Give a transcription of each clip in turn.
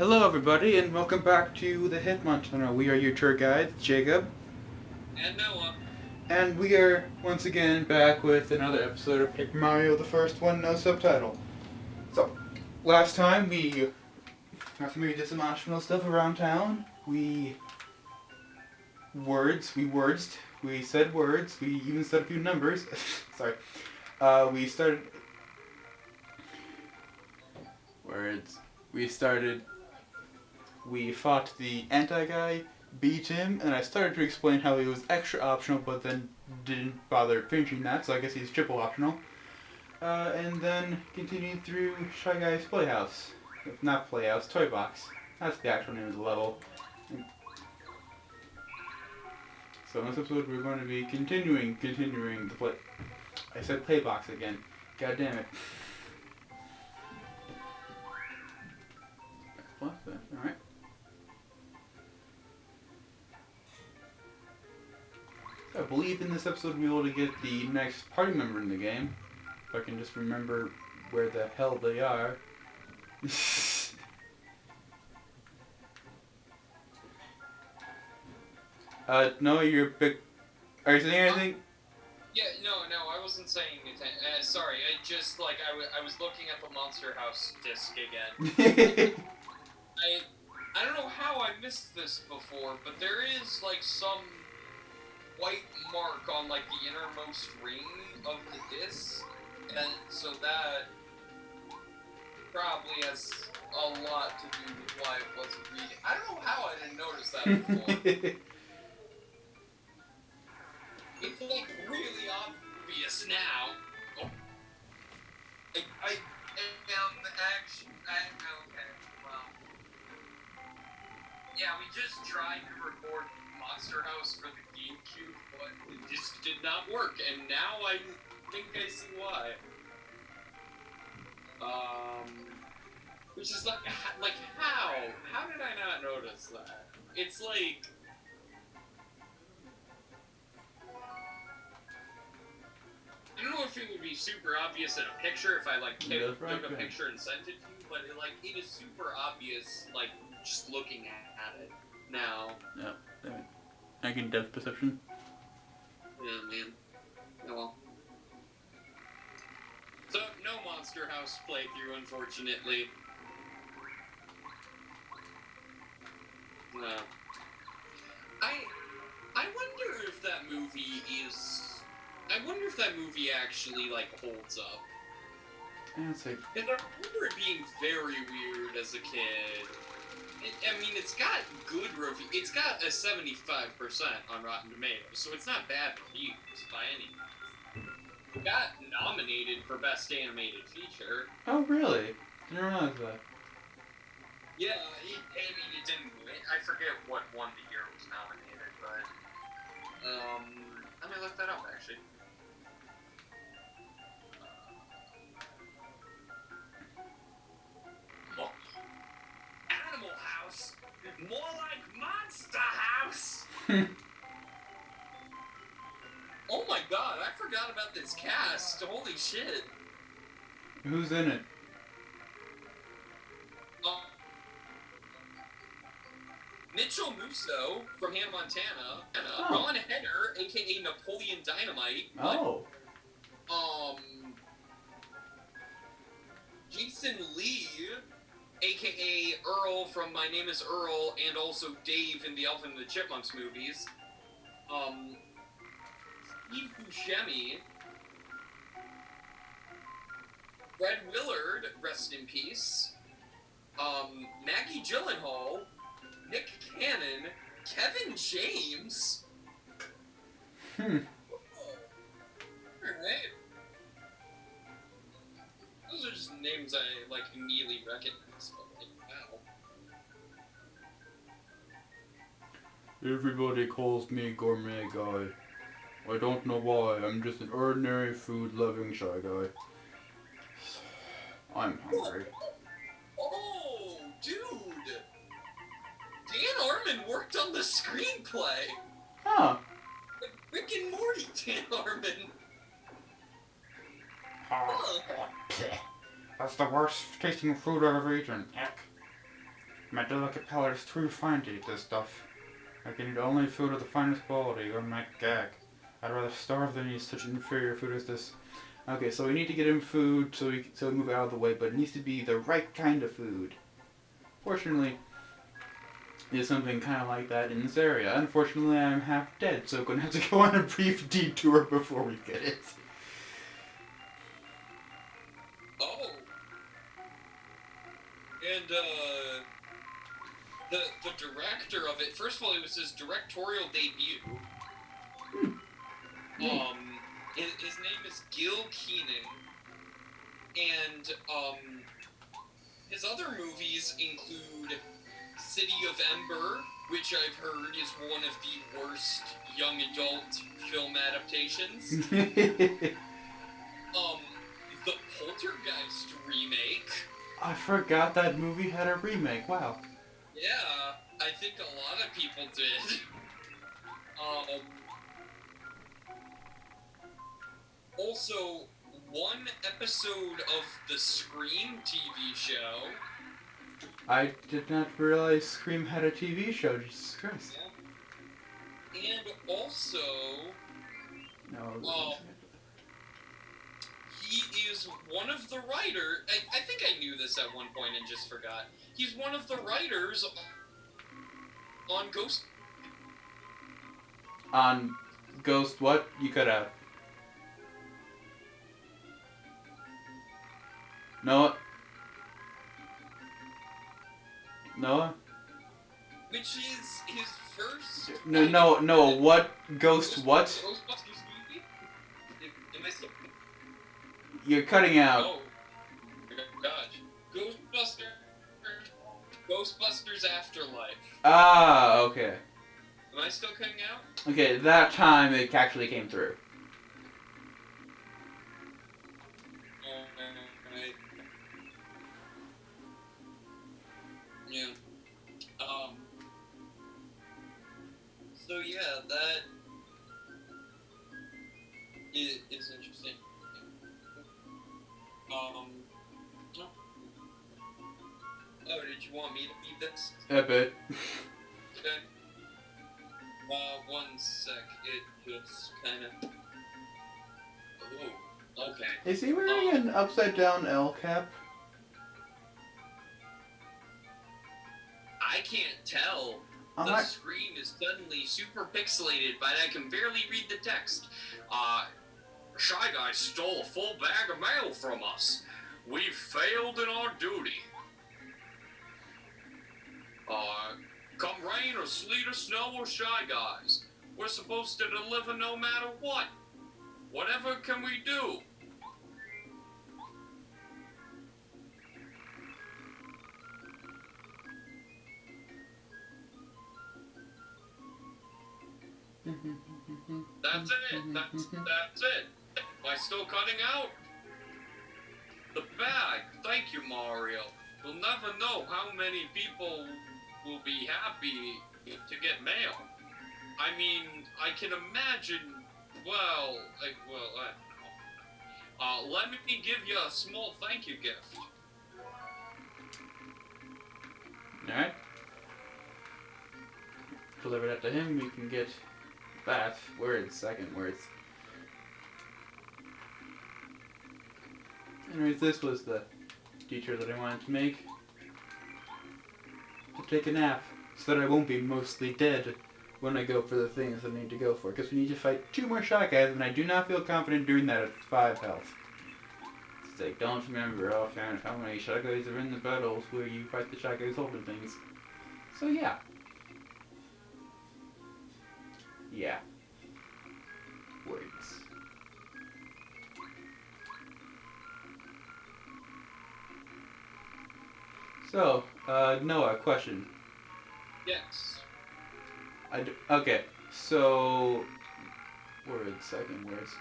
Hello everybody and welcome back to the HitmonChannel. We are your tour guides, Jacob. And Noah. And we are once again back with another episode of Paper Mario, the first one, no subtitle. So, last time we did some optional stuff around town. We said words, we even said a few numbers. Sorry. We started... Words. We fought the anti-guy, beat him, and I started to explain how he was extra optional, but then didn't bother finishing that, so I guess he's triple optional. And then continued through Shy Guy's Playhouse. Not Playhouse, Toy Box. That's the actual name of the level. So in this episode we're going to be continuing the play... I said Playbox again. God damn it. Alright. I believe in this episode we'll be able to get the next party member in the game. If I can just remember where the hell they are. No, you're big. Are you saying anything? Yeah, no, I wasn't saying anything. Sorry, I was looking at the Monster House disc again. I don't know how I missed this before, but there is like some white mark on like the innermost ring of the disc, and so that probably has a lot to do with why it wasn't reading. I don't know how I didn't notice that before. It's like really obvious now. Oh. I am actually. Okay, well. Yeah, we just tried to record Monster House for the GameCube, but it just did not work, and now I think I see why. Which is like how? How did I not notice that? It's like. I don't know if it would be super obvious in a picture if I like took a picture and sent it to you, but it is super obvious like just looking at it now. Yeah, I can depth perception. Yeah, man. Oh well. So no Monster House playthrough, unfortunately. No. I wonder if that movie is. I wonder if that movie actually, like, holds up. Yeah, it's like... And I remember it being very weird as a kid. I mean, it's got good reviews. It's got a 75% on Rotten Tomatoes, so it's not bad reviews by any means. It got nominated for Best Animated Feature. Oh, really? Didn't realize that. Yeah, it didn't win. I forget what one the year it was nominated, but... let me look that up, actually. Animal House? More like Monster House! Oh my god, I forgot about this cast. Holy shit. Who's in it? Mitchell Musso from Hannah Montana. Ron Henner, aka Napoleon Dynamite. Oh. Jason Lee, aka Earl from My Name is Earl, and also Dave in the Alvin and the Chipmunks movies. Steve Buscemi. Fred Willard, rest in peace. Maggie Gyllenhaal. Nick Cannon. Kevin James. Alright. Those are just names I, like, immediately recognize, but, like, wow. Everybody calls me Gourmet Guy. I don't know why, I'm just an ordinary food-loving Shy Guy. I'm hungry. Oh, dude! Dan Harmon worked on the screenplay! Huh. Rick and Morty, Dan Harmon! That's the worst tasting food I've ever eaten. Heck. My delicate palate is too refined to eat this stuff. I can eat only food of the finest quality, or might gag. I'd rather starve than eat such inferior food as this. Okay, so we need to get him food so we move out of the way, but it needs to be the right kind of food. Fortunately, there's something kind of like that in this area. Unfortunately, I'm half dead, so I'm gonna have to go on a brief detour before we get it. Oh. And, the director of it, first of all, it was his directorial debut. His name is Gil Keenan. And, his other movies include City of Ember, which I've heard is one of the worst young adult film adaptations. The Poltergeist remake. I forgot that movie had a remake. Wow. Yeah, I think a lot of people did. Also, one episode of the Scream TV show. I did not realize Scream had a TV show. Jesus Christ. Yeah. And also, No. he is one of the writers. I think I knew this at one point and just forgot. He's one of the writers on Ghost. On Ghost what? You cut out. Noah? Noah? Which is his first... No, what? Ghost what? Ghostbusters movie? Am I still... You're cutting out. Oh, gosh. Ghostbusters Afterlife. Ah, okay. Am I still cutting out? Okay, that time it actually came through. Right. Yeah. So yeah, that is interesting. Oh, did you want me to read this? A bit. Okay. One sec. It just kind of. Oh, okay. Is he wearing an upside down L cap? I can't tell. The screen is suddenly super pixelated, but I can barely read the text. Shy Guy stole a full bag of mail from us. We failed in our duty. Come rain or sleet or snow or Shy Guys, we're supposed to deliver no matter what. Whatever can we do? That's it. That's it. Am I still cutting out? The bag. Thank you, Mario. You'll never know how many people will be happy to get mail. I mean, I can imagine. Well, I don't know. Let me give you a small thank you gift. Alright. Deliver that to him, we can get that. Second words. Anyways, this was the detour that I wanted to make. To take a nap, so that I won't be mostly dead when I go for the things I need to go for. Because we need to fight 2 more Shy Guys, and I do not feel confident doing that at 5 health. I don't remember offhand how many Shy Guys are in the battles where you fight the Shy Guys holding things. So yeah. Yeah. Words. So, Noah, question. Yes. Okay, so... second words.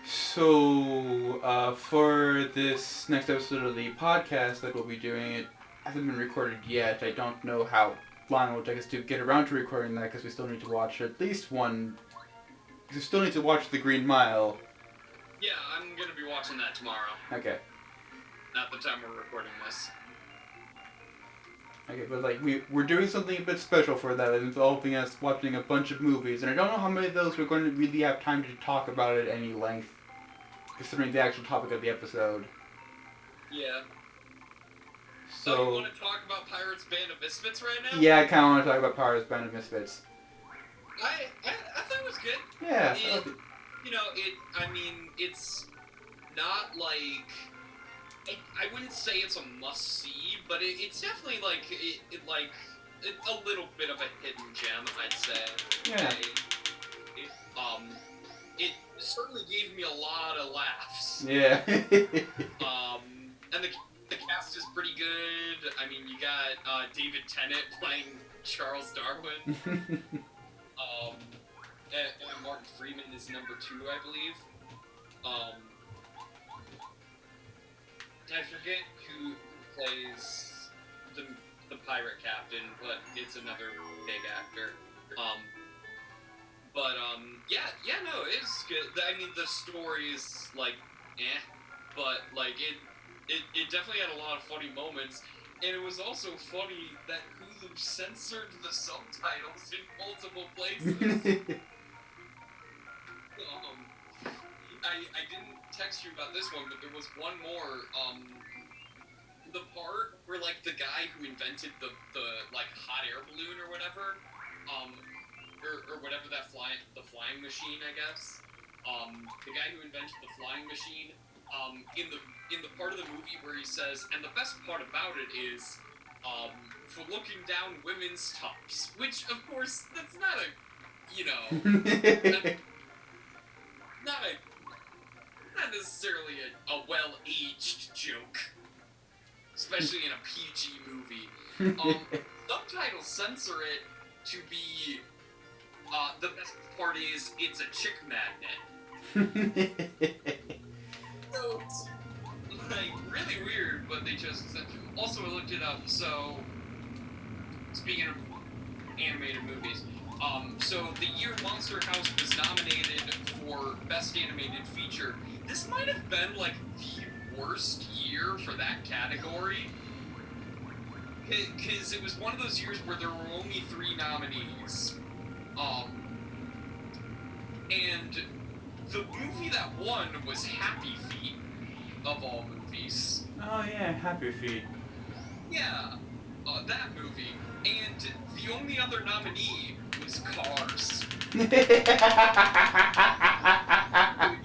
So, for this next episode of the podcast that we'll be doing, it hasn't been recorded yet. I don't know how long it will take us to get around to recording that, because we still need to watch at least one... We still need to watch The Green Mile. Yeah, I'm gonna be watching that tomorrow. Okay. At the time we're recording this. Okay, but like we're doing something a bit special for that, and involving us watching a bunch of movies, and I don't know how many of those we're going to really have time to talk about at any length, considering the actual topic of the episode. Yeah. So. Oh, you want to talk about Pirates Band of Misfits right now? Yeah, I kind of want to talk about Pirates Band of Misfits. I thought it was good. Yeah. You know, I mean, it's not like. I wouldn't say it's a must-see, but it's definitely like a little bit of a hidden gem, I'd say. Yeah. It certainly gave me a lot of laughs. Yeah. And the cast is pretty good. I mean, you got David Tennant playing Charles Darwin. And Martin Freeman is number 2, I believe. I forget who plays the pirate captain, but it's another big actor. Yeah, no, it's good. I mean, the story is like, but like it definitely had a lot of funny moments, and it was also funny that Hulu censored the subtitles in multiple places. I didn't text you about this one, but there was one more. The part where like the guy who invented the like hot air balloon or whatever, or whatever the flying machine, I guess. The guy who invented the flying machine. In the part of the movie where he says, and the best part about it is, for looking down women's tops, which of course that's not a, not necessarily a well-aged joke, especially in a PG movie. Subtitles censor it to be, the best part is, it's a chick magnet. So it's, like, really weird, but they just... Also, I looked it up, so... Speaking of animated movies, so the year Monster House was nominated for Best Animated Feature, this might have been, like, the worst year for that category. Because it was one of those years where there were only 3 nominees. And the movie that won was Happy Feet, of all movies. Oh yeah, Happy Feet. Yeah, that movie. And the only other nominee was Cars. Good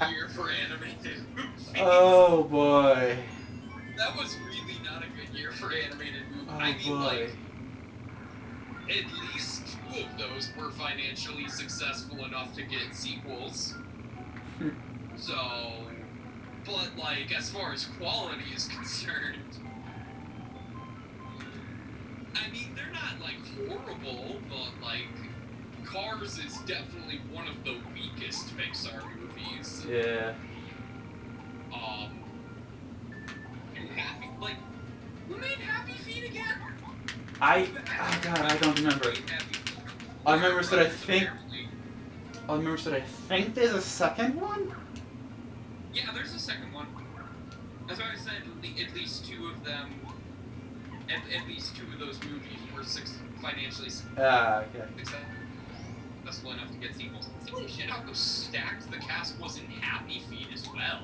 year for animated movies. Oh boy. That was really not a good year for animated movies. Oh, I mean, boy. like, at least 2 of those were financially successful enough to get sequels. So, but like, as far as quality is concerned, I mean, they're not like horrible, but like, Cars is definitely one of the weakest Pixar movies. Yeah. And like, who made Happy Feet again? Oh god, I don't remember. I remember that I think there's a second one? Yeah, there's a second one. That's why I said at least 2 of them, at least 2 of those movies were financially Okay. successful enough to get sequels. Holy shit, how stacked the cast was in Happy Feet as well.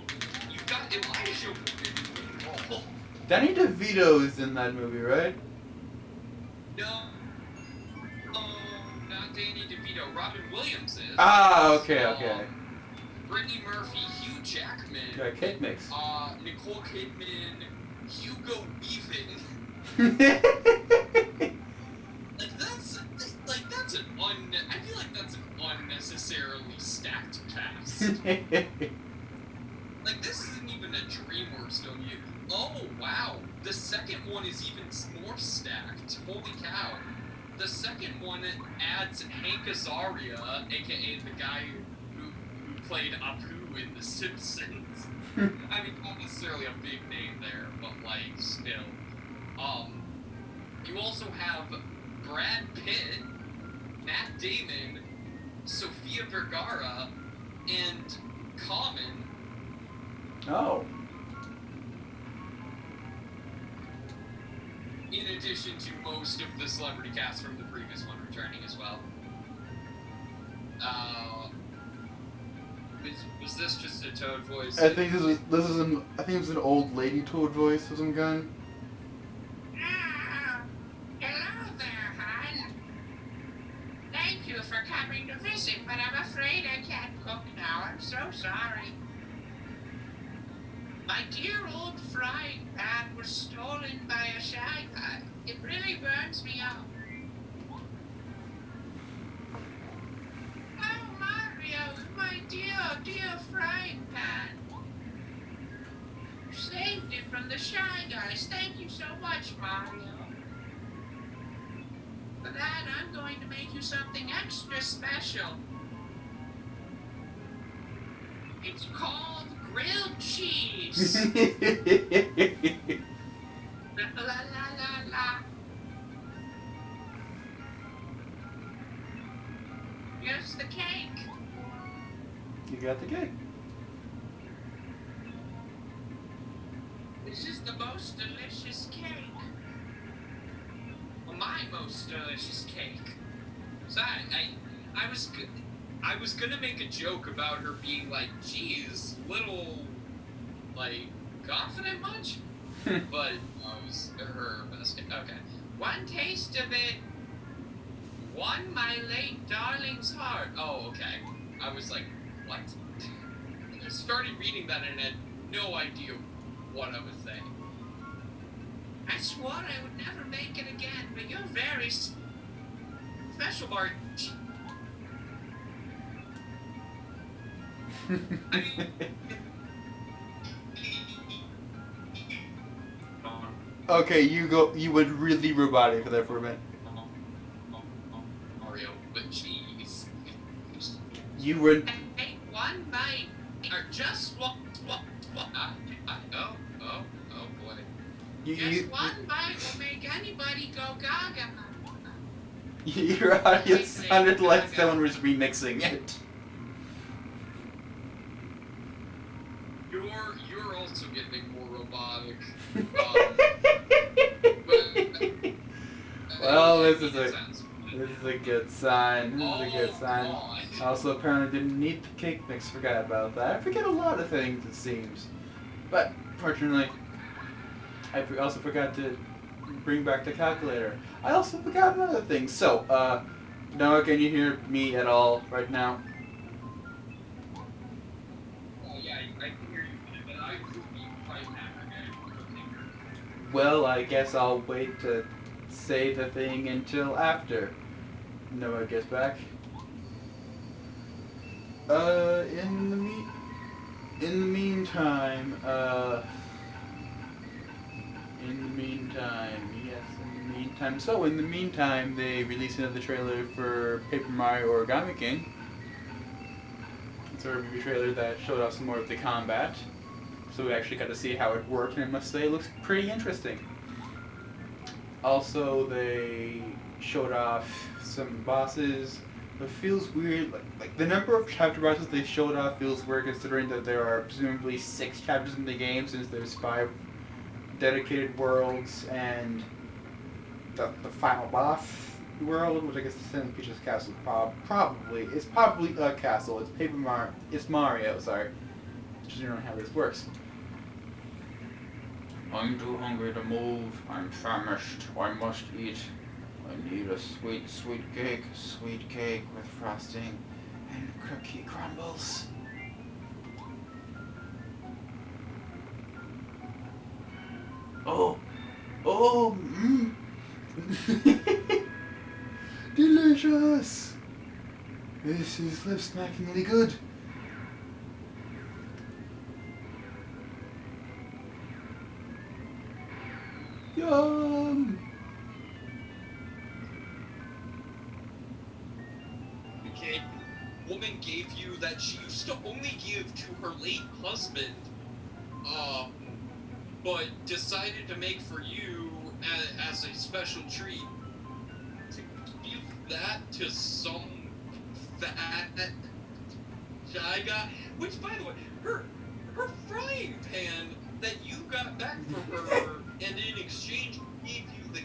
You've got Elijah Wood in role. Danny DeVito is in that movie, right? No. Not Danny DeVito. Robin Williams is. Ah, okay. Brittany Murphy, Hugh Jackman. Yeah, Kate Mix. Nicole Kidman, Hugo Weaving. I feel like that's an unnecessarily stacked cast. Like, this isn't even a DreamWorks film. Oh, wow. The second one is even more stacked. Holy cow. The second one adds Hank Azaria, aka the guy who played Apu in The Simpsons. I mean, not necessarily a big name there, but, like, still. You also have Brad Pitt, Matt Damon, Sofia Vergara, and Common. Oh. In addition to most of the celebrity cast from the previous one returning as well. Was this just a Toad voice? I think I think it was an old lady Toad voice of some kind. Hello there, hon. Thank you for coming to visit, but I'm afraid I can't cook now. I'm so sorry. My dear old frying pan was stolen by a shy guy. It really burns me up. Oh, Mario, my dear frying pan. You saved it from the shy guys. Thank you so much, Mario. For that, I'm going to make you something extra special. It's called grilled cheese. La la la la. Here's the cake. You got the cake. This is the most delicious cake. Well, my most delicious cake. So I was gonna make a joke about her being like, geez, little, like, confident much? But it was her best. Okay. One taste of it won my late darling's heart. Oh, okay. I was like, what? I started reading that and had no idea what I was saying. I swore I would never make it again, but you're very special, Bart. I mean, Okay, you went really robotic for that for a minute. Mario, but cheese. You were. take one bite, or just one. Oh boy. Just one bite will make anybody go gaga. Your audience sounded like someone was remixing it. You're also getting more robotic. Well, this is a good sign. This is a good sign. God. I also apparently didn't need the cake mix. Forgot about that. I forget a lot of things, it seems. But fortunately, I also forgot to bring back the calculator. I also forgot another thing. So, Noah, can you hear me at all right now? Oh yeah, I can hear you, but I could be quite Well, I guess I'll wait to say the thing until after Noah gets back. In the meantime, So, in the meantime, they released another trailer for Paper Mario Origami King. It's a review trailer that showed off some more of the combat. So we actually got to see how it worked, and I must say it looks pretty interesting. Also, they showed off some bosses. It feels weird, like the number of chapter bosses they showed off feels weird considering that there are presumably 6 chapters in the game since there's 5 dedicated worlds and the final boss world, which I guess is Sam Peach's castle. It's probably a castle. It's Mario. Sorry, just don't know how this works. I'm too hungry to move. I'm famished. I must eat. I need a sweet, sweet cake with frosting and cookie crumbles. Oh, delicious. This is lip-smackingly good. Yum. Okay, woman gave you that she used to only give to her late husband, but decided to make for you as a special treat. To give that to some fat shy guy, which, by the way, her frying pan that you got back from her, and in exchange gave you the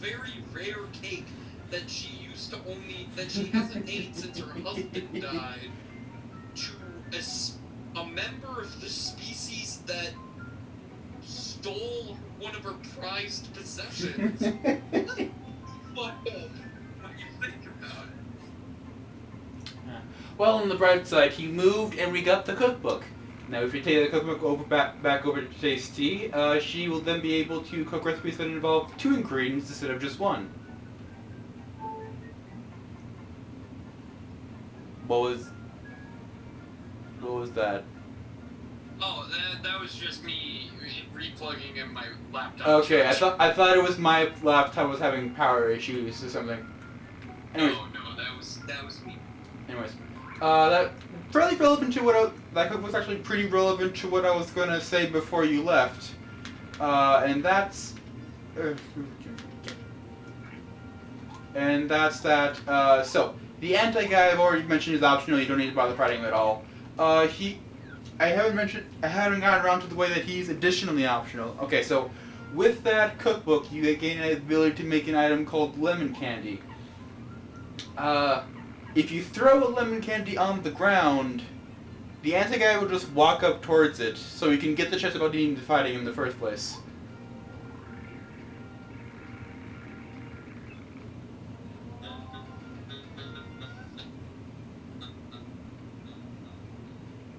very rare cake that she used to only, that she hasn't ate since her husband died, to a member of the species that stole one of her prized possessions. What when you think about it. Well, on the bright side, he moved and we got the cookbook. Now, if you take the cookbook back over to today's tea, she will then be able to cook recipes that involve 2 ingredients instead of just 1. What was that? Oh, that was just me replugging in my laptop. Okay, I thought it was my laptop was having power issues or something. Anyways. No, that was me. Anyways, that fairly relevant to what that cookbook was actually pretty relevant to what I was gonna say before you left, and that's that. So the anti-guy I've already mentioned is optional. You don't need to bother fighting him at all. I haven't gotten around to the way that he's additionally optional. Okay, so with that cookbook, you gain the ability to make an item called lemon candy. If you throw a lemon candy on the ground, the anti-guy will just walk up towards it, so you can get the chance about needing to fight him in the first place.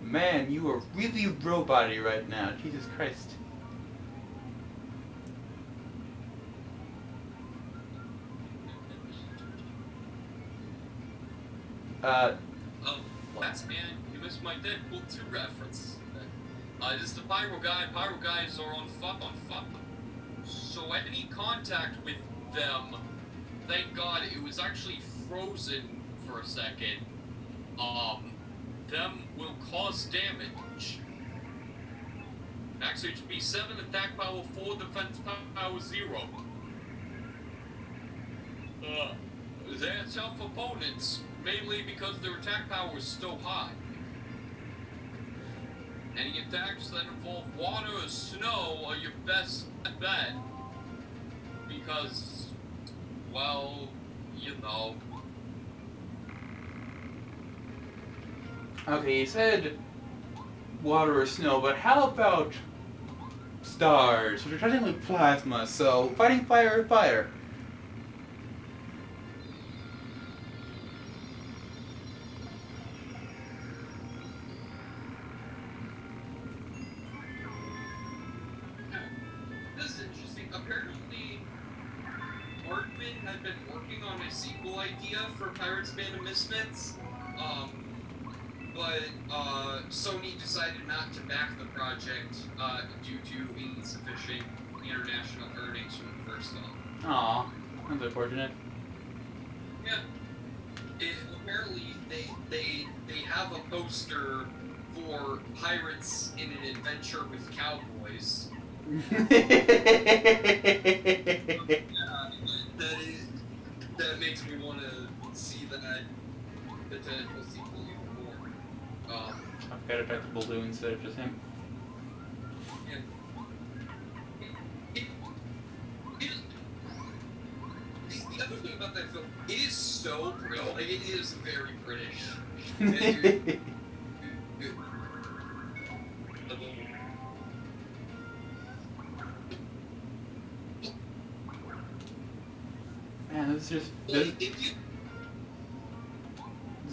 Man, you are really robot-y right now. Jesus Christ. Oh, what? Man, you missed my Deadpool 2 reference. This is the Pyro Guy. Pyro Guys are on fuck. So any contact with them, thank God it was actually frozen for a second. Them will cause damage. Max HP 7, attack power 4, defense power 0. They're tough opponents, mainly because their attack power is so high. Any attacks that involve water or snow are your best bet. Because, well, you know. Okay, you said water or snow, but how about stars, which are technically plasma, so fighting fire or fire? This is interesting. Apparently, Workman had been working on a sequel idea for Pirates Band of Misfits, but Sony decided not to back the project due to insufficient international earnings from the first film. Aw, that's unfortunate. Yeah. Apparently, they have a poster for pirates in an adventure with cowboys. That makes me want to see that potential sequel even more. I've got to talk to Baloo instead of just him. Yeah. The other thing about that film, it is so British. Like, it is very British. Man, this is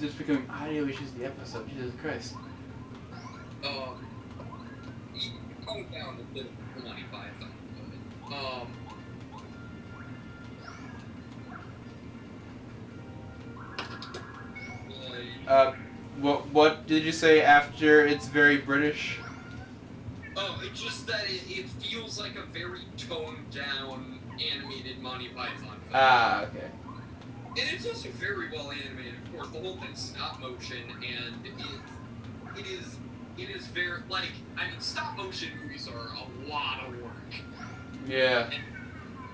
just becoming audio issues the episode. Jesus Christ. Calm down a bit of Monty Python. What did you say after it's very British? Oh, it's just that it feels like a very toned down animated Monty Python film. Ah, okay. And it's also very well animated, of course. The whole thing's stop motion, and it is very, like, I mean, stop motion movies are a lot of work. Yeah. And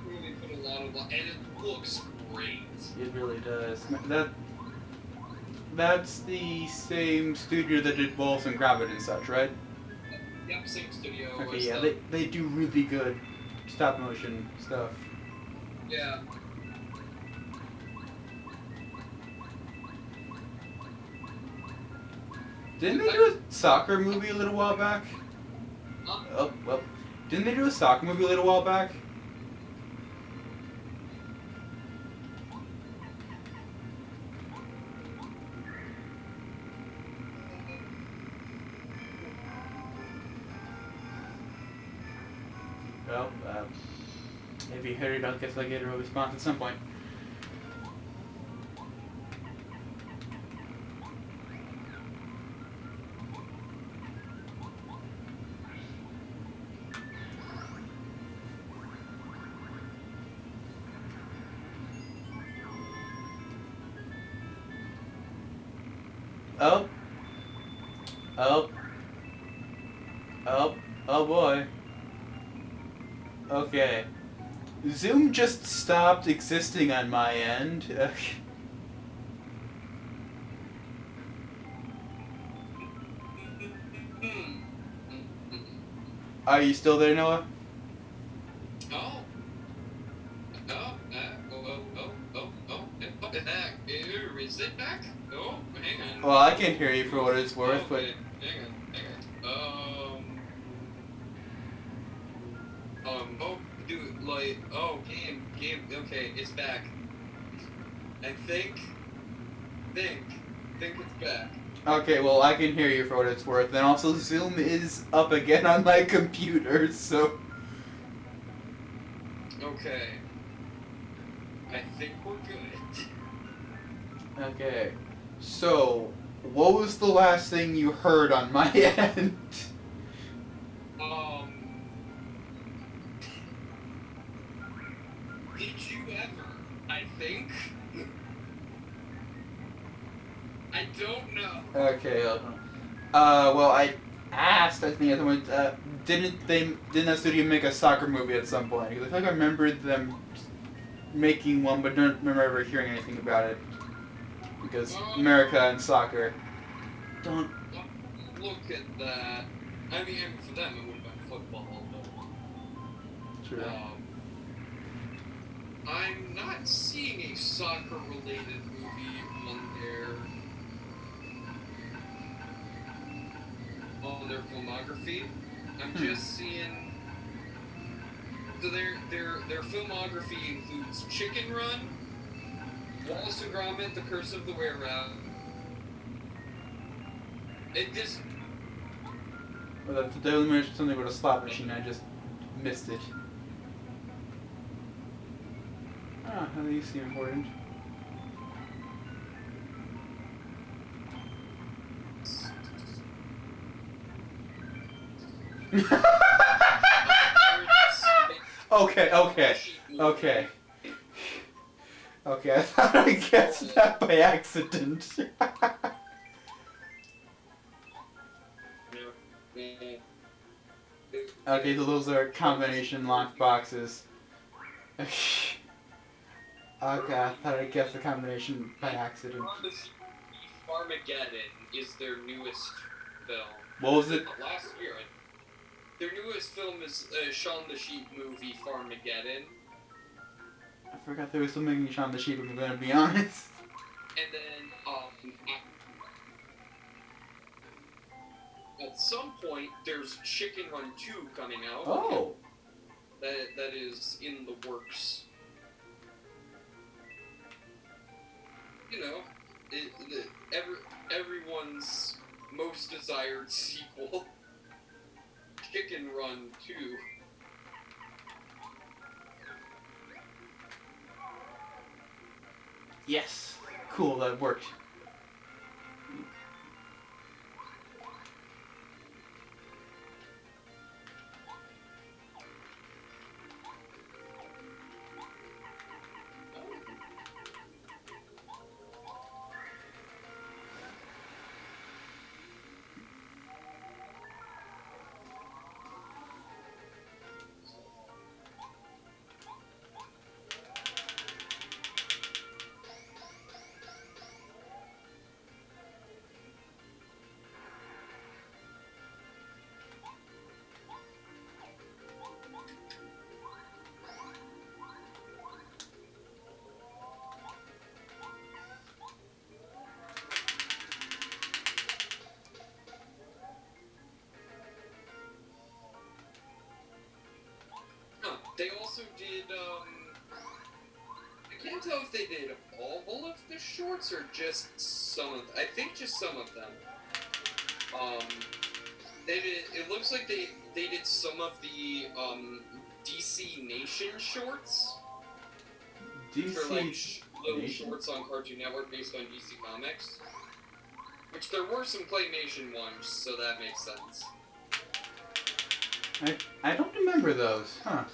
really put a lot of, and it looks great. It really does. That's the same studio that did Wallace and Gromit and such, right? Yep, same studio. Okay, yeah, they do really good stop motion stuff. Yeah. Didn't they do a soccer movie a little while back? Huh? Oh, well. Didn't they do a soccer movie a little while back? Well, if you hurry, I guess I get a response at some point. Oh. Oh. Oh. Oh boy. Okay. Zoom just stopped existing on my end. Are you still there, Noah? Oh. Is it back? Oh, hang on. Well, I can hear you for what it's worth, but... Okay, hang on. Oh, dude, like, oh, game, okay, it's back. I think it's back. Okay, well, I can hear you for what it's worth. And also, Zoom is up again on my computer, so... Okay. I think we're good. Okay. So, what was the last thing you heard on my end? Did you ever? I think. I don't know. Okay, well, I asked, I think, at the moment, didn't that studio make a soccer movie at some point? Because I feel like I remembered them making one, but don't remember ever hearing anything about it. Because America and soccer don't... Look at that. I mean, for them it would have been football, but... True. I'm not seeing a soccer-related movie on their filmography. I'm just seeing... So their filmography includes Chicken Run, Wallace and Gromit, The Curse of the Were-Rat. Well, they only mentioned something about a slot machine, I just missed it. Ah, these seem important. Okay. Okay, I thought I guessed that by accident. Okay, so those are combination locked boxes. Okay, I thought I guessed the combination by accident. Farmageddon is their newest film. What was it? Last year. Their newest film is Shaun the Sheep movie, Farmageddon. I forgot they were still making Shaun the Sheep, if I'm gonna be honest. And then, at some point, there's Chicken Run 2 coming out. Oh! That is in the works. You know, everyone's most desired sequel. Chicken Run 2. Yes! Cool, that worked. did, I can't tell if they did all of the shorts or just some of I think just some of them. They did, it looks like they did some of the, DC Nation shorts. DC For, like, little Nation? shorts on Cartoon Network based on DC Comics. Which there were some claymation ones, so that makes sense. I don't remember those, huh?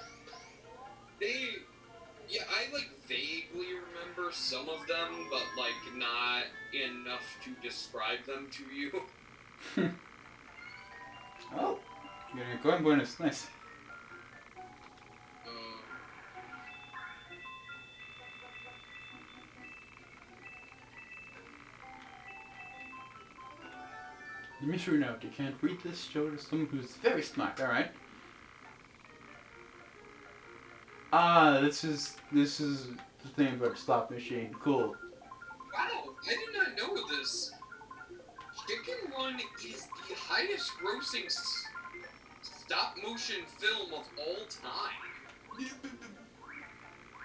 Yeah, I, like, vaguely remember some of them, but, like, not enough to describe them to you. Oh, going bonus, nice. The mystery note, you can't read this, show it to someone who's very smart, alright. Ah, this is the thing about Slot Machine, cool. Wow, I did not know this. Chicken Run is the highest grossing stop-motion film of all time.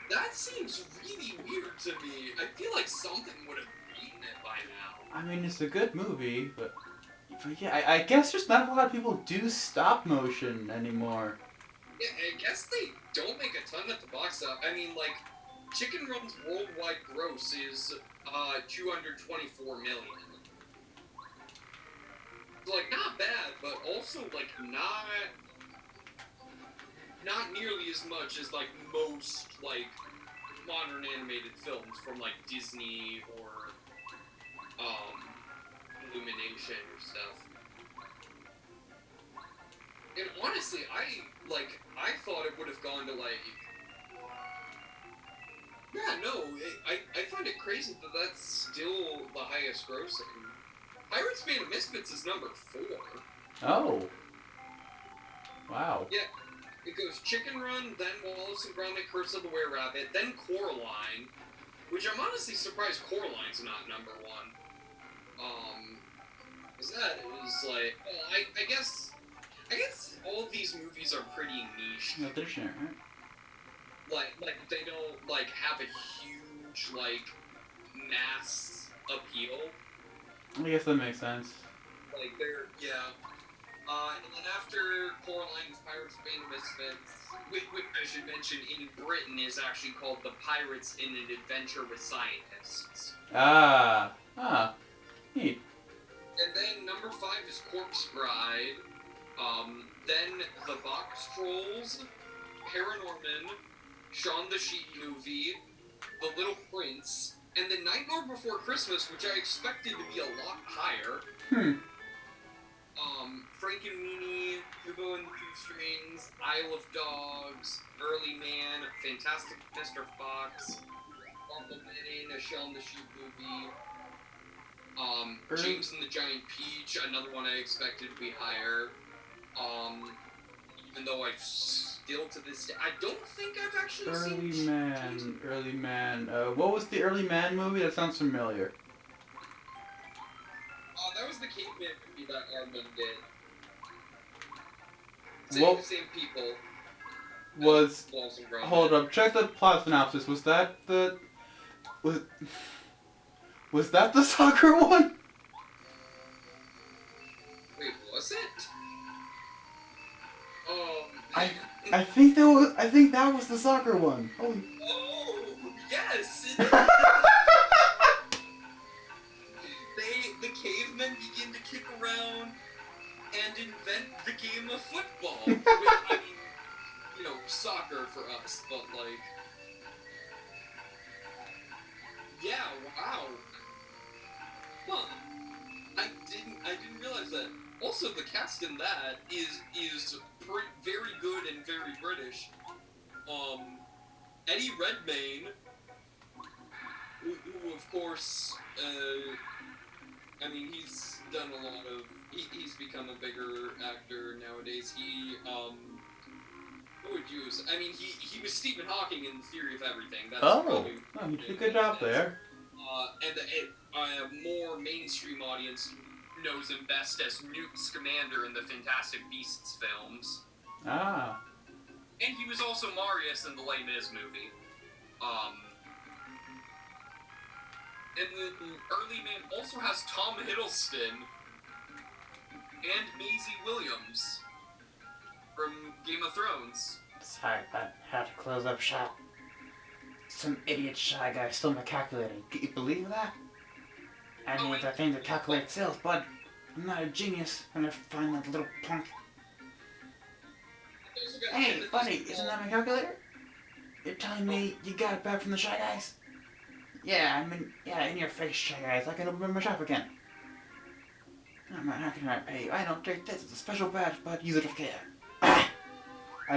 That seems really weird to me. I feel like something would have beaten it by now. I mean, it's a good movie, but yeah, I guess just not a lot of people do stop motion anymore. Yeah, I guess they don't make a ton at the box office. I mean, like, Chicken Run's worldwide gross is 224 million. Like, not bad, but also, like, not nearly as much as, like, most, like, modern animated films from, like, Disney or, Illumination or stuff. And honestly, I thought it would have gone to, like... Yeah, no, I find it crazy that that's still the highest grossing. Pirates Band of Misfits is number 4. Oh. Wow. Yeah, it goes Chicken Run, then Wallace and Gromit, Curse of the Were-Rabbit, then Coraline, which I'm honestly surprised Coraline's not number 1. Is that is like, well, I guess all of these movies are pretty niche. No, they're sharing, right? Like they don't like have a huge like mass appeal. I guess that makes sense. Like they're and then after Coraline's Pirates Band of Misfits, which I should mention in Britain is actually called The Pirates in an Adventure with Scientists. Neat. And then number 5 is Corpse Bride. Then The Box Trolls, Paranorman, Shaun the Sheep Movie, The Little Prince, and then Nightmare Before Christmas, which I expected to be a lot higher. Frankenweenie, Kubo and the Two Strings, Isle of Dogs, Early Man, Fantastic Mr. Fox, Armageddon, A Shaun the Sheep Movie, James and the Giant Peach, another one I expected to be higher. Even though I've still to this day, I don't think I've actually seen Early Man. What was the Early Man movie? That sounds familiar. That was the Caveman movie that Armin did. Same people. Hold up, check the plot synopsis. Was that the soccer one? Wait, was it? I think that was the soccer one. Holy. Oh, yes. The cavemen begin to kick around and invent the game of football. I mean, you know, soccer for us, but like, yeah, wow. Huh. I didn't realize that. Also, the cast in that is very good and very British. Eddie Redmayne, who of course, I mean, he's done a lot of. He's become a bigger actor nowadays. What would you use? I mean, he was Stephen Hawking in The Theory of Everything. That's he did a good job there. And a more mainstream audience knows him best as Newt Scamander in the Fantastic Beasts films. Ah. And he was also Marius in the Les Mis movie. And the early man also has Tom Hiddleston and Maisie Williams from Game of Thrones. Sorry, but I had to close up shop. Some idiot shy guy stole my calculator. Can you believe that? I need that thing to calculate sales, bud. I'm not a genius when I find that little punk. Hey, buddy, isn't that my calculator? You're telling me you got it back from the Shy Guys? Yeah, in your face, Shy Guys. I can open my shop again. Oh man, how can I pay you? I don't take this. It's a special badge, but use it with care. I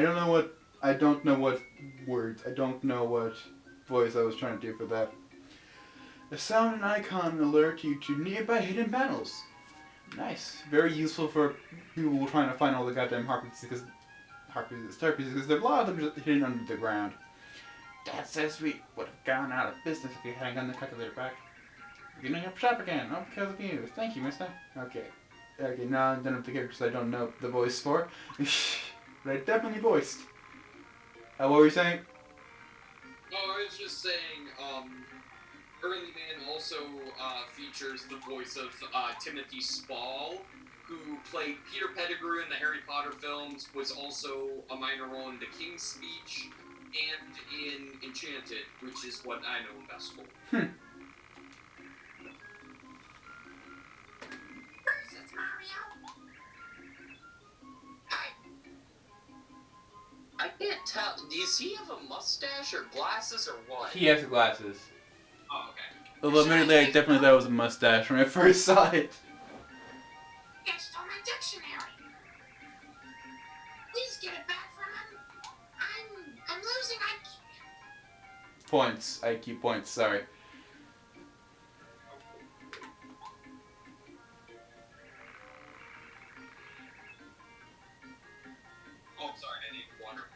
don't know what words. I don't know what voice I was trying to do for that. A sound and icon alert you to nearby hidden panels. Nice. Very useful for people who are trying to find all the goddamn harpies because there's a lot of them just hidden under the ground. Dad says we would have gone out of business if you hadn't gotten the calculator back. You're getting up shop again. Oh, because of you. Thank you, mister. Okay, now I'm done with the characters I don't know the voice for. But I definitely voiced. What were you saying? Oh, I was just saying, Early Man also features the voice of Timothy Spall, who played Peter Pettigrew in the Harry Potter films, was also a minor role in The King's Speech, and in Enchanted, which is what I know him best for. Where's it, Mario? I can't tell. Does he have a mustache or glasses or what? He has glasses. Oh, okay. Although admittedly, I definitely thought it was a mustache when I first saw it. You stole my dictionary. Please get it back from him. I'm losing IQ. Points. IQ points, sorry. Oh, sorry, I need water.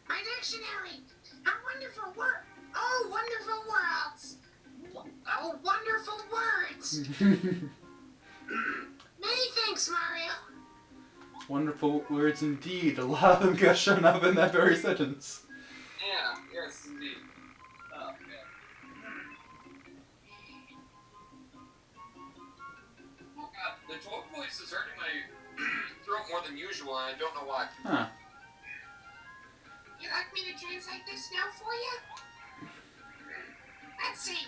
My dictionary. How wonderful word. Oh, wonderful worlds. Oh, wonderful words. Many thanks, Mario. Wonderful words indeed. A lot of them got shown up in that very sentence. Yeah, yes, indeed. Oh, man. Oh, God, the dog voice is hurting my throat more than usual, and I don't know why. Huh. You'd like me to translate this now for you? Let's see.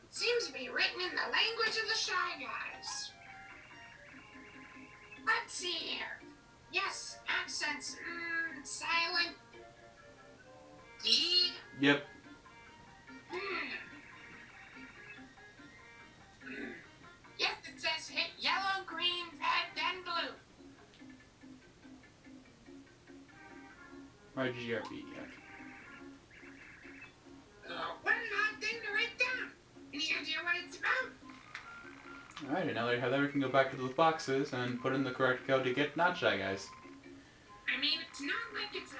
It seems to be written in the language of the Shy Guys. Let's see here. Yes, accents. Silent. D. Yep. Yes, it says hit yellow, green, red, then blue. RGRB. What an odd thing to write down. Any idea what it's about? Alright, and now that I have that, we can go back to those boxes and put in the correct code to get not Shy Guys. I mean, it's not like it's a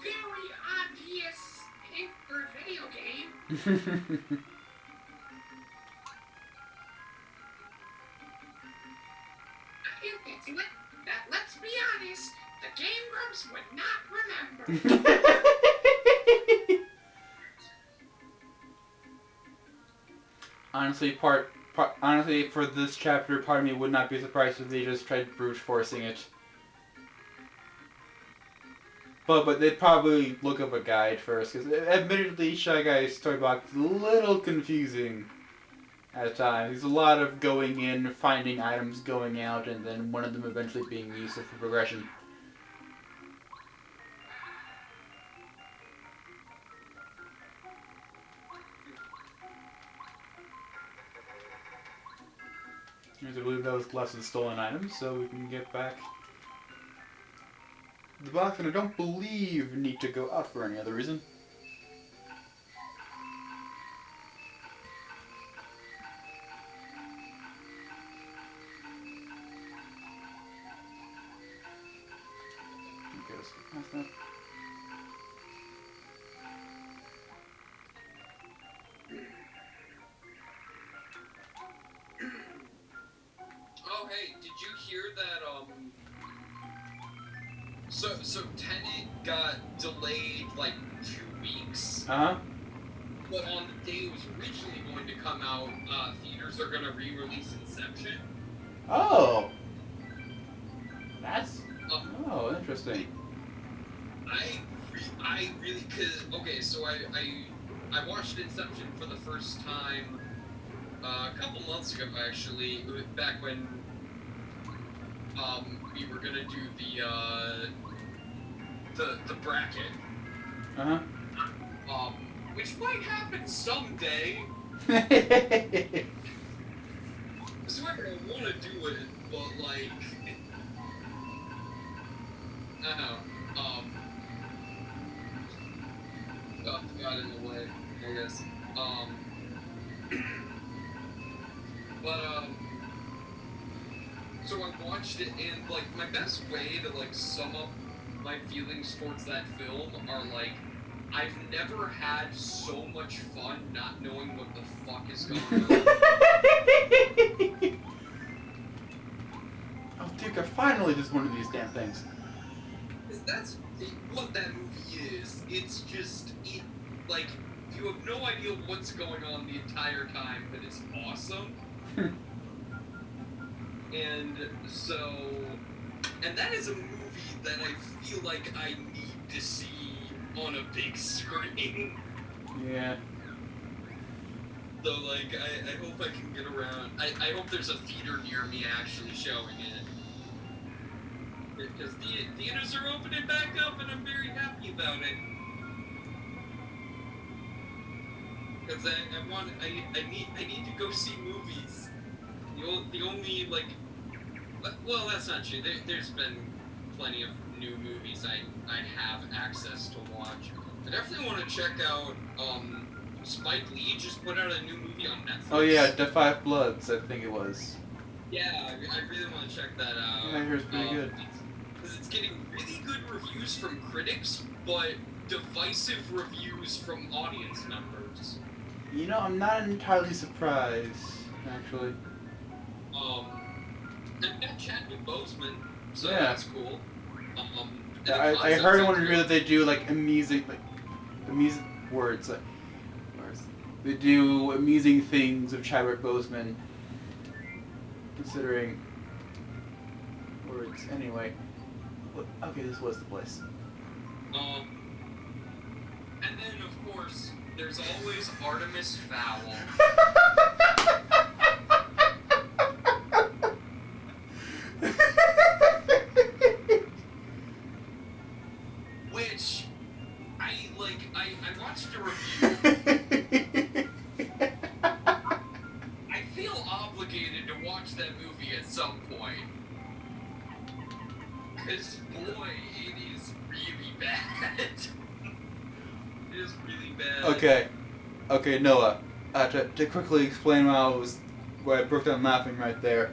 very obvious hint for a video game. Let's be honest, the Game Grumps would not remember. Honestly, for this chapter, part of me would not be surprised if they just tried brute forcing it. But they'd probably look up a guide first, because admittedly, Shy Guy's toy box is a little confusing at times. There's a lot of going in, finding items, going out, and then one of them eventually being useful for progression. I believe that was the last of the stolen items, so we can get back the box, and I don't believe need to go out for any other reason. Okay, let's get past that. Oh, hey, did you hear that, So Tenet got delayed like 2 weeks, Uh-huh. but on the day it was originally going to come out, theaters are gonna re-release Inception. Oh. That's... Uh, Oh, interesting. I really okay, so I watched Inception for the first time a couple months ago actually, back when we were gonna do the bracket. Uh-huh. Which might happen someday. I swear I want to do it, but like, I don't know. Oh, got in the way, I guess. But so I watched it, and like my best way to like sum up my feelings towards that film are like, I've never had so much fun not knowing what the fuck is going on. Oh, dude, I finally just one of these damn things. Because that's what that movie is. It's just, like, you have no idea what's going on the entire time, but it's awesome. And so, and that is a movie that I feel like I need to see on a big screen. Yeah. So, like, I hope I can get around. I hope there's a theater near me actually showing it. Because the theaters are opening back up, and I'm very happy about it. Because I need to go see movies. The only, like, well, that's not true. There's been plenty of new movies I have access to watch. I definitely want to check out, Spike Lee just put out a new movie on Netflix. Oh yeah, The Five Bloods, I think it was. Yeah, I really want to check that out. Yeah, I hear it's pretty good. Because it's getting really good reviews from critics, but divisive reviews from audience members. You know, I'm not entirely surprised, actually. I've got Chadwick Boseman, so Yeah. that's cool. I heard in one review that they do like amusing words. They do amusing things of Chadwick Boseman, considering words. Anyway, okay, this was the place. And then of course there's always Artemis Fowl. Which I watched a review. I feel obligated to watch that movie at some point. Cause boy, it is really bad. It is really bad. Okay, Noah. To quickly explain why I broke down laughing right there.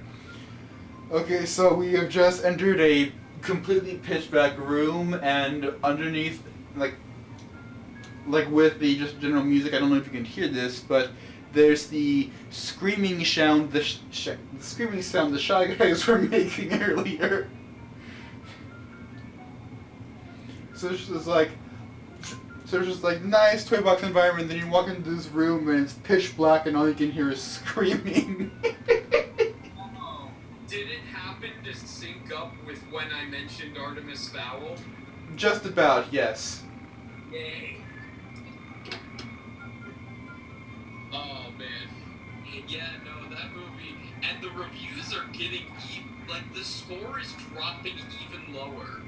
Okay, so we have just entered a completely pitch black room, and underneath, like with the just general music, I don't know if you can hear this, but there's the screaming sound the screaming sound the Shy Guys were making earlier. So it's just like nice toy box environment. Then you walk into this room and it's pitch black, and all you can hear is screaming. Did it happen to sync up with when I mentioned Artemis Fowl? Just about, yes. Yay. Oh man. Yeah, no, that movie, and the reviews are getting like the score is dropping even lower.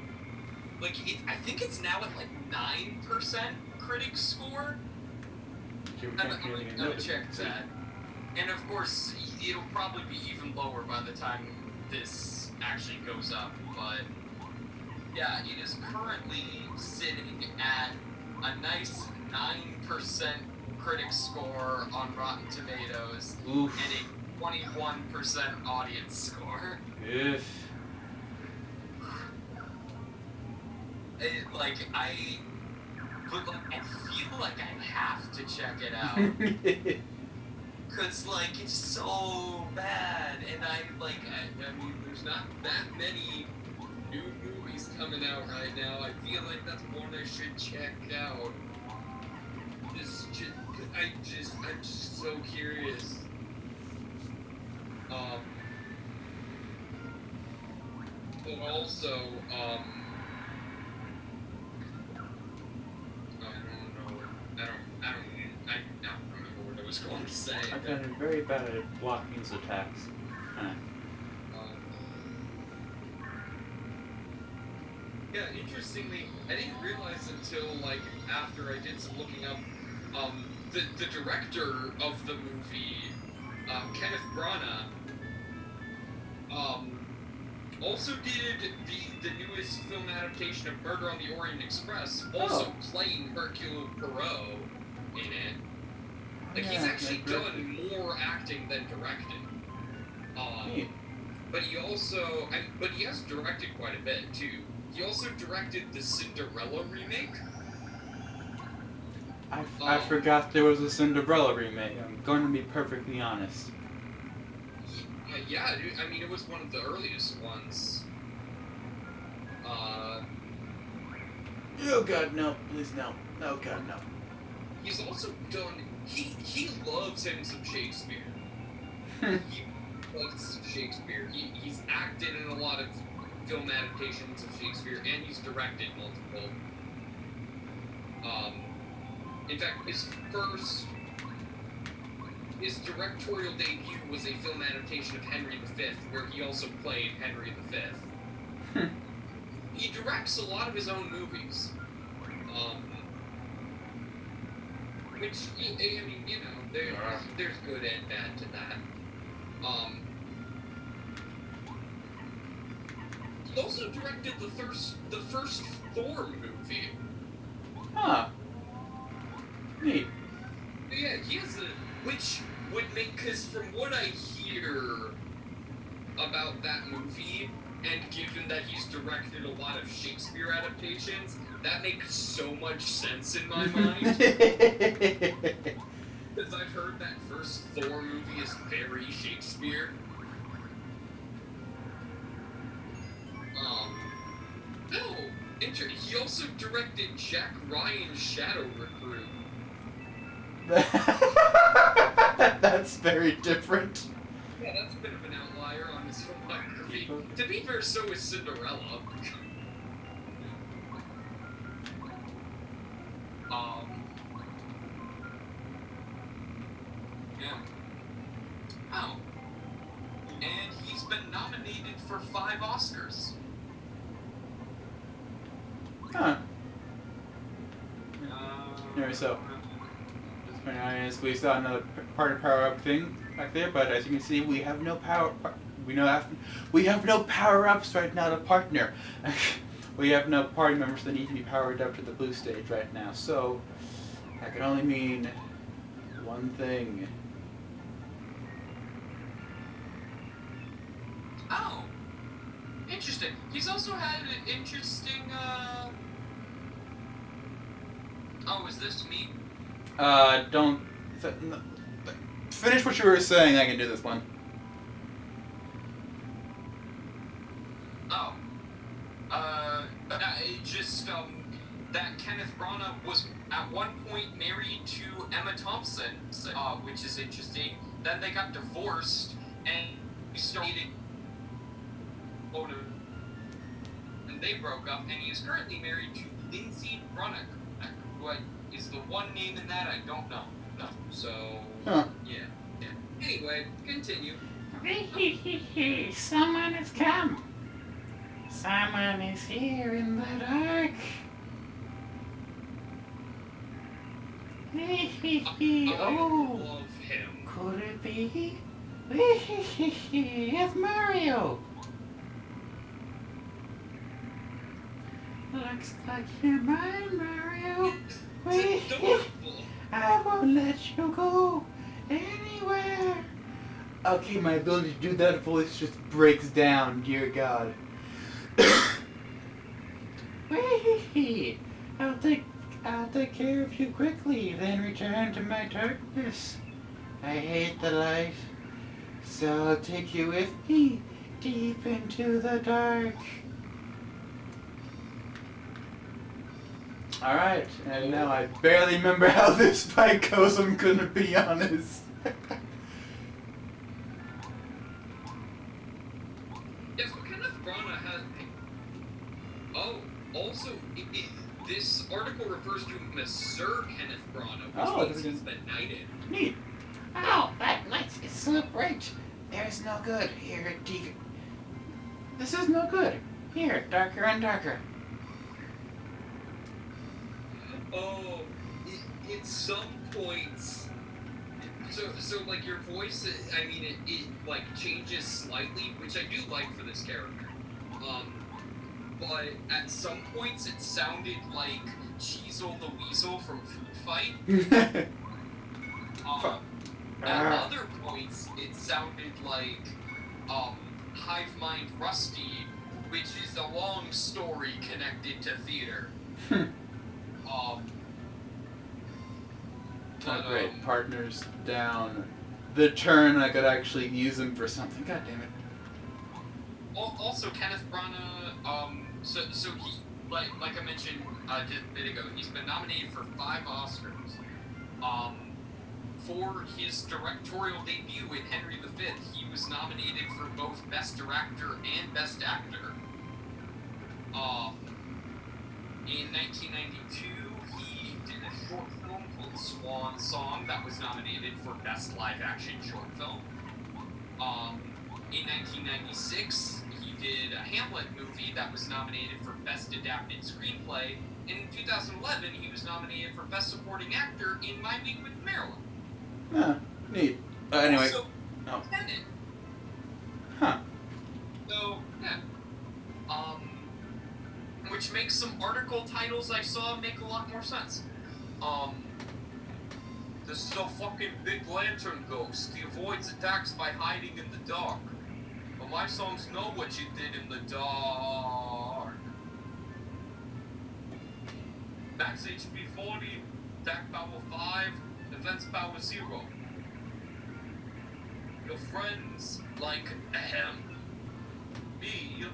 Like I think it's now at like 9% critic score. I'm gonna check that. And of course, it'll probably be even lower by the time this actually goes up. But yeah, it is currently sitting at a nice 9% critic score on Rotten Tomatoes. Oof. And a 21% audience score. If. I feel like I have to check it out. Cause like it's so bad, and I mean there's not that many new movies coming out right now. I feel like that's one I should check out. I'm just so curious. But also, I don't remember what I was going to say. I've gotten very bad at blocking his attacks. Yeah, interestingly, I didn't realize until, like, after I did some looking up, the director of the movie, Kenneth Branagh, also did the newest film adaptation of Murder on the Orient Express, also playing Hercule Poirot in it. Like, he's actually done more acting than directing. But he also, but he has directed quite a bit, too. He also directed the Cinderella remake. I forgot there was a Cinderella remake. I'm going to be perfectly honest. Yeah, dude, I mean, it was one of the earliest ones. Oh God, no! Please no! Oh God, no! He's also done. He loves him some Shakespeare. He loves Shakespeare. He's acted in a lot of film adaptations of Shakespeare, and he's directed multiple. In fact, his directorial debut was a film adaptation of Henry V, where he also played Henry V. He directs a lot of his own movies. Which, I mean, you know, there's good and bad to that. He also directed the first Thor movie. Huh. Neat. Yeah, he has which would make, because from what I hear about that movie, and given that he's directed a lot of Shakespeare adaptations, that makes so much sense in my mind. Because I've heard that first Thor movie is very Shakespeare. No, he also directed Jack Ryan's Shadow Recruit. That's very different. Yeah, that's a bit of an outlier on his filmography. To be fair, so is Cinderella. Yeah. Oh. And he's been nominated for 5 Oscars. Huh. Anyway, so just very honest, we saw another part of power-up thing back there, but as you can see, we have no power. We have no power-ups right now to partner. We have no party members that need to be powered up to the blue stage right now. So that can only mean one thing. Oh, interesting. He's also had an interesting. Oh, is this me? Don't finish what you were saying. I can do this one. Oh. It just, that Kenneth Branagh was at one point married to Emma Thompson, which is interesting. Then they got divorced, and he started, and they broke up, and he is currently married to Lindsay Branagh, who is the one name in that I don't know. No, so, yeah. Anyway, continue. Someone has come. Someone is here in the dark. Oh, love him. could it be? It's Mario. Looks like you're mine, Mario. It's adorable. I won't let you go anywhere. Okay, my ability to do that voice just breaks down, dear God. Wee! I'll take care of you quickly, then return to my darkness. I hate the light, so I'll take you with me deep into the dark. Alright, and now I barely remember how this fight goes, I'm gonna be honest. Yes, but Kenneth Branagh has... Oh, also, this article refers to him as Sir Kenneth Branagh, which means he's been knighted. Neat. Oh, that knight is so bright. There's no good. Here, This is no good. Here, darker and darker. Oh, at some points... So like, your voice, I mean, it like, changes slightly, which I do like for this character. But at some points it sounded like Cheezel the Weasel from Food Fight. At other points it sounded like Hive Mind Rusty, which is a long story connected to theater. Great, partners down. The turn I could actually use him for something. God damn it. Also, Kenneth Branagh, so he, like I mentioned just a bit ago, he's been nominated for 5 Oscars. For his directorial debut in Henry V, he was nominated for both Best Director and Best Actor. In 1992, he did a short film called Swan Song that was nominated for Best Live Action Short Film. In 1996, he did a Hamlet movie that was nominated for Best Adapted Screenplay. In 2011, he was nominated for Best Supporting Actor in My Week with Marilyn. Huh, neat. Anyway. So, Tenet. Huh. So, yeah. Which makes some article titles I saw make a lot more sense. This is a fucking big lantern ghost. He avoids attacks by hiding in the dark. But my songs know what you did in the dark. Max HP 40, attack power 5, defense power 0. Your friends like me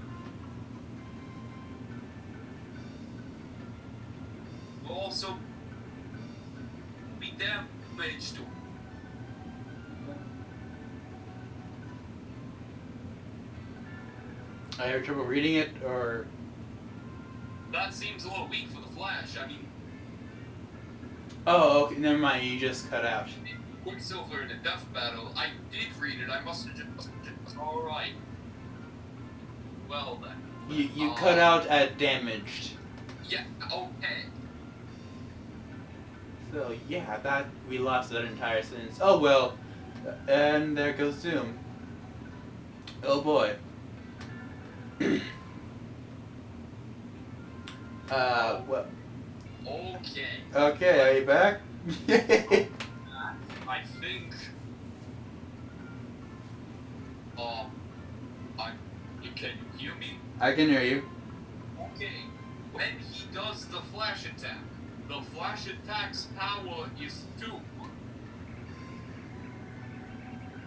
will also be damaged too. I had trouble reading it, or... That seems a little weak for the Flash. I mean, Oh, okay, never mind, you just cut out. Quicksilver in a death battle. I did read it. I must have just... Alright. Well then. You cut out at damaged. Yeah, okay. So, yeah, that we lost that entire sentence. Oh well. And there goes Zoom. Oh boy. Well. Okay. Okay, are you back? I think... can you hear me? I can hear you. Okay. When he does the flash attack, the flash attack's power is 2.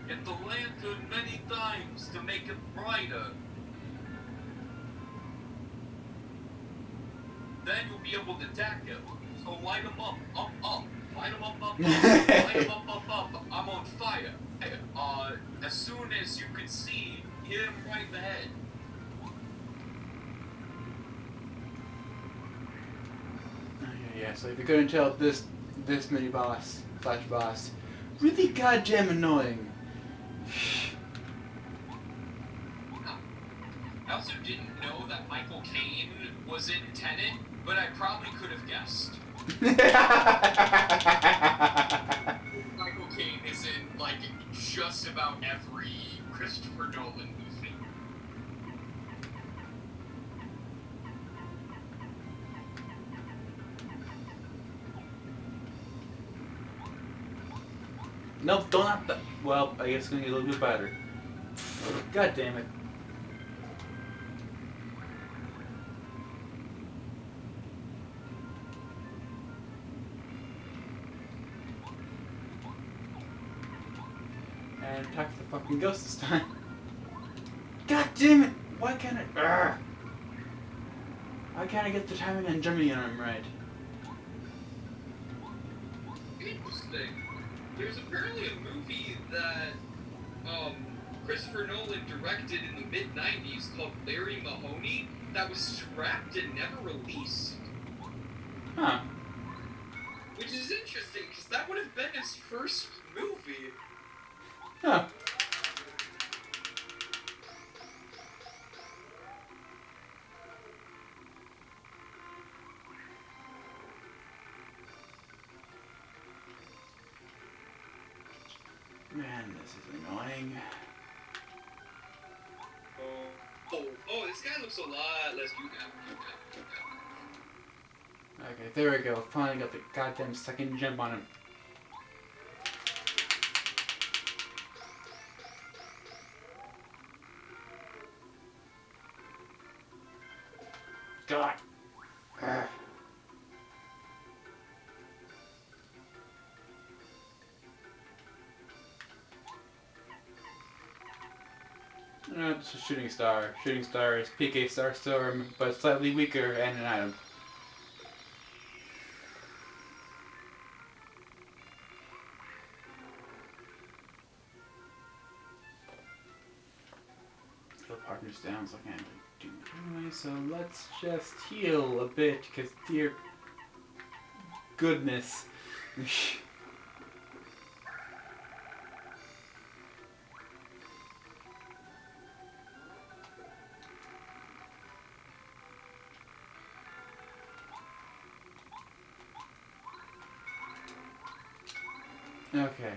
Get the lantern many times to make it brighter. Then you'll be able to attack him. So light him up, up. Light him up, up. Light him up. I'm on fire. As soon as you can see, hit him right in the head. Yeah, so if you couldn't tell, this mini boss, Flash boss, really goddamn annoying. I also didn't know that Michael Caine was in Tenet, but I probably could have guessed. Michael Caine is in, like, just about every Christopher Nolan movie. Nope, don't have to. Well, I guess it's gonna get a little bit better. God damn it. And attack the fucking ghost this time. God damn it! Why can't I? Why can't I get the timing and jumping on him right? interesting. There's apparently a movie that Christopher Nolan directed in the mid-90s called Larry Mahoney that was scrapped and never released. Huh. Which is interesting, because that would have been his first movie. Huh. Man, this is annoying. Oh, this guy looks a lot less cute now. Okay, there we go. Finally got the goddamn second jump on him. God. Ugh. It's a shooting star. Shooting star is PK Starstorm, but slightly weaker and an item. The partner's down, so I can't really do much anyway, so let's just heal a bit, because dear goodness. Okay.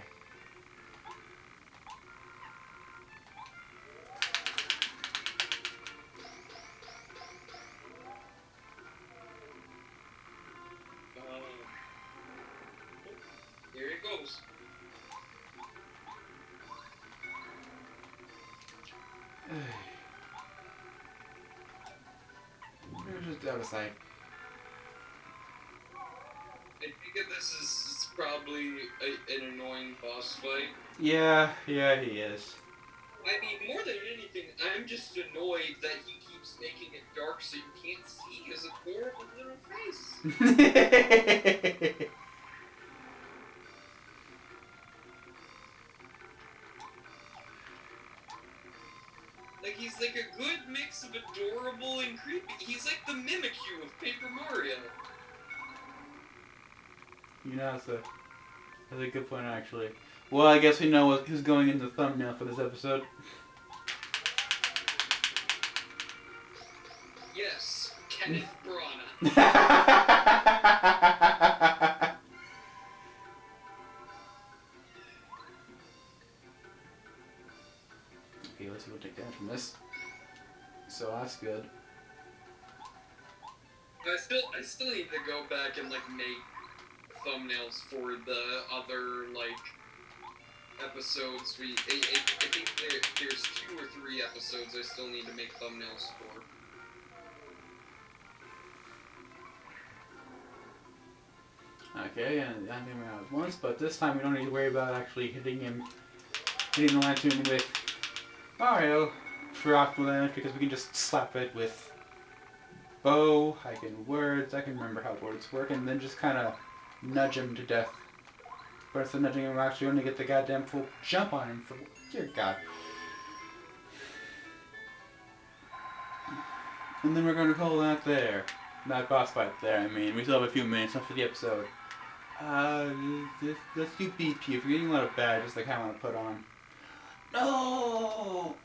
Here it goes. We're just out of sight. I think that this is probably an annoying boss fight. Yeah, he is. I mean, more than anything, I'm just annoyed that he keeps making it dark so you can't see his adorable little face. Like, he's like a good mix of adorable and creepy. He's like the Mimikyu of Paper Mario. You know, that's a good point, actually. Well, I guess we know who's going in the thumbnail for this episode. Yes, Kenneth Branagh. Okay, let's see what we take damage from this. So that's good. I still need to go back and like make thumbnails for the other like episodes. I think there's 2 or 3 episodes I still need to make thumbnails for. Okay, and I think we're out once, but this time we don't need to worry about actually hitting the lantern with Mario for optimal damage, because we can just slap it with bow, I can remember how words work, and then just kind of nudge him to death. But instead of nudging him, we'll actually only get the goddamn full jump on him for, dear God. And then we're going to call that there. That boss fight there, I mean. We still have a few minutes left for the episode. Let's do BP. If you're getting a lot of badges, like I want to put on. No!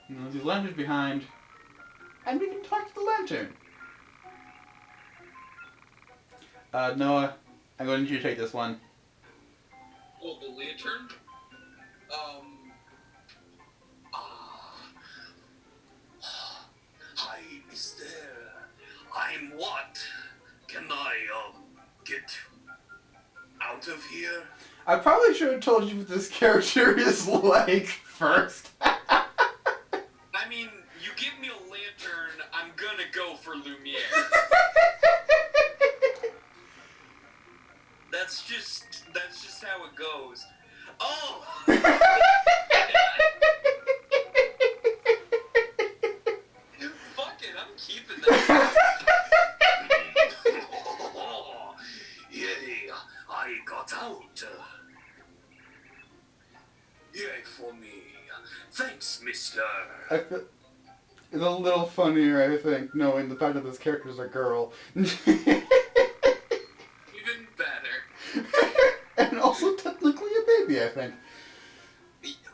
You know, the lantern's behind. And we can talk to the lantern. Noah, I'm going to need you to take this one. Oh, the lantern? Hi, mister. I'm what? Can I, get out of here? I probably should have told you what this character is like first. I mean, you give me a lantern, I'm gonna go for Lumiere. That's just how it goes. Oh! Fuck it, I'm keeping that. for me. Thanks, mister. I feel it's a little funnier, I think, knowing the fact that this character's a girl. Even better. And also technically a baby, I think.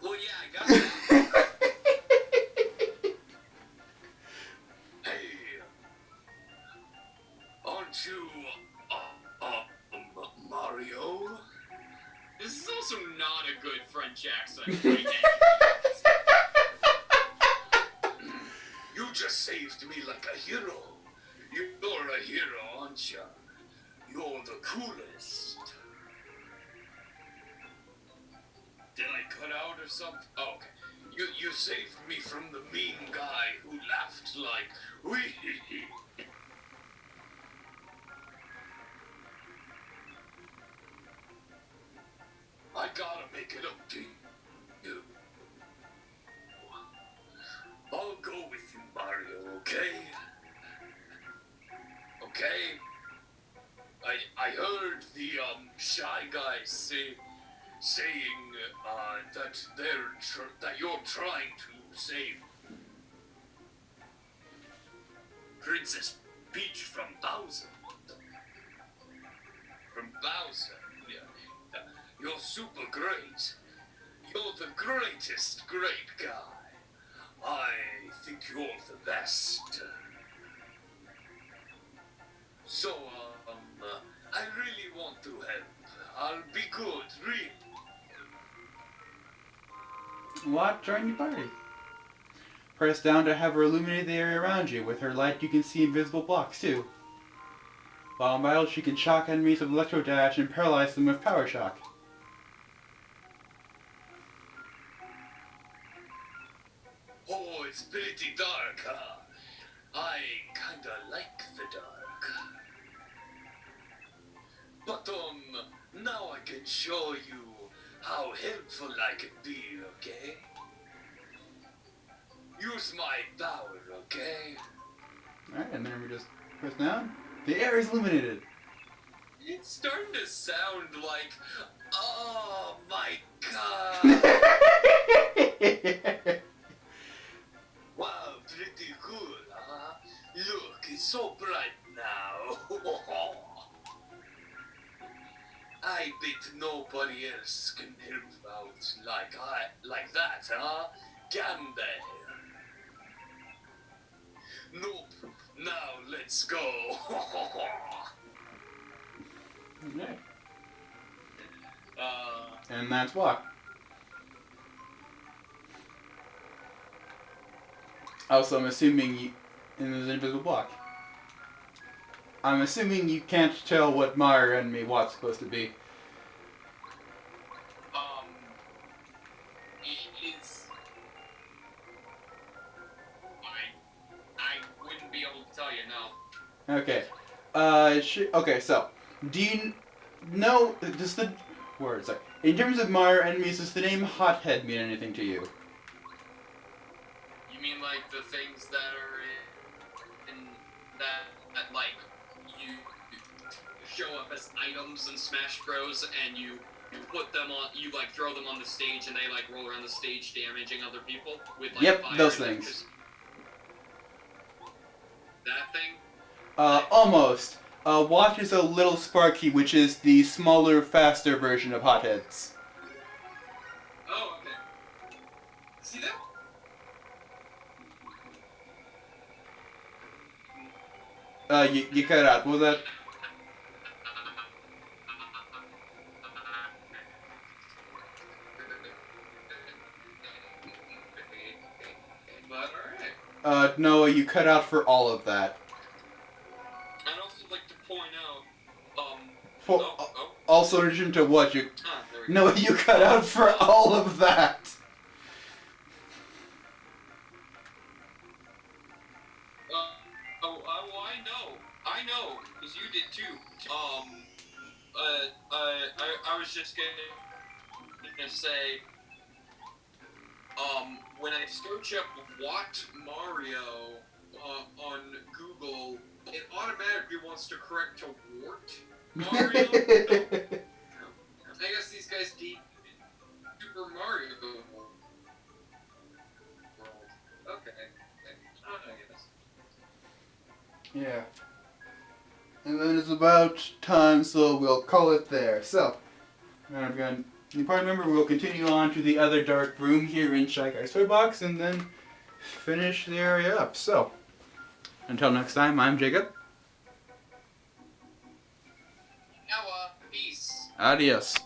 Well, yeah, I got that. Hey, aren't you, Mario? This is also not a good French accent. Right? You just saved me like a hero. You're a hero, aren't you? You're the coolest. Did I cut out or something? Oh, okay. You saved me from the mean guy who laughed like, wee. I gotta make it up to you. I'll go with you, Mario, okay? Okay? I heard the Shy Guys saying that you're trying to save Princess Peach from Bowser. From Bowser, yeah. You're super great. You're the greatest great guy. I think you're the best. So, I really want to help. I'll be good, really. What? Join your party. Press down to have her illuminate the area around you. With her light, you can see invisible blocks, too. While on battle, she can shock enemies with Electro Dash and paralyze them with Power Shock. Oh, it's pretty dark, huh? I kinda like the dark. But, now I can show you how helpful I can be, okay? Use my power, okay? Alright, and then we just press down. The air is illuminated. It's starting to sound like, Oh my god! Wow, pretty cool, huh? Look, it's so bright now. I bet nobody else can help out like that, huh? Can they? Nope. Now let's go. Okay. uh, And that's why. Also, I'm assuming you... And there's an invisible block. I'm assuming you can't tell what Mario Enemy Watt's supposed to be. it is. I wouldn't be able to tell you, no. Okay. Okay, so... Do you know... Does the... Word, sorry. In terms of Mario enemies, does the name Hothead mean anything to you? You mean like the things that are in that like you show up as items in Smash Bros. And you put them on, you like throw them on the stage and they like roll around the stage damaging other people with like Yep, fire those and things. just- That thing? Almost. Watch is a little Sparky, which is the smaller, faster version of Hotheads. Oh, okay. See that? You cut out. What was that? But alright. Noah, you cut out for all of that. I'd also like to point out, For, Also, in addition to what you... there we go. Noah, you cut out for all of that. I know, because you did too. I was just gonna say, when I search up Watt Mario on Google, it automatically wants to correct to Wart Mario. I guess these guys Super Mario World. Okay. Oh, I guess. Yeah. And then it's about time, so we'll call it there. So, you probably remember we'll continue on to the other dark room here in Shy Guy's Toy Box and then finish the area up. So, until next time, I'm Jacob. Noah, peace. Adios.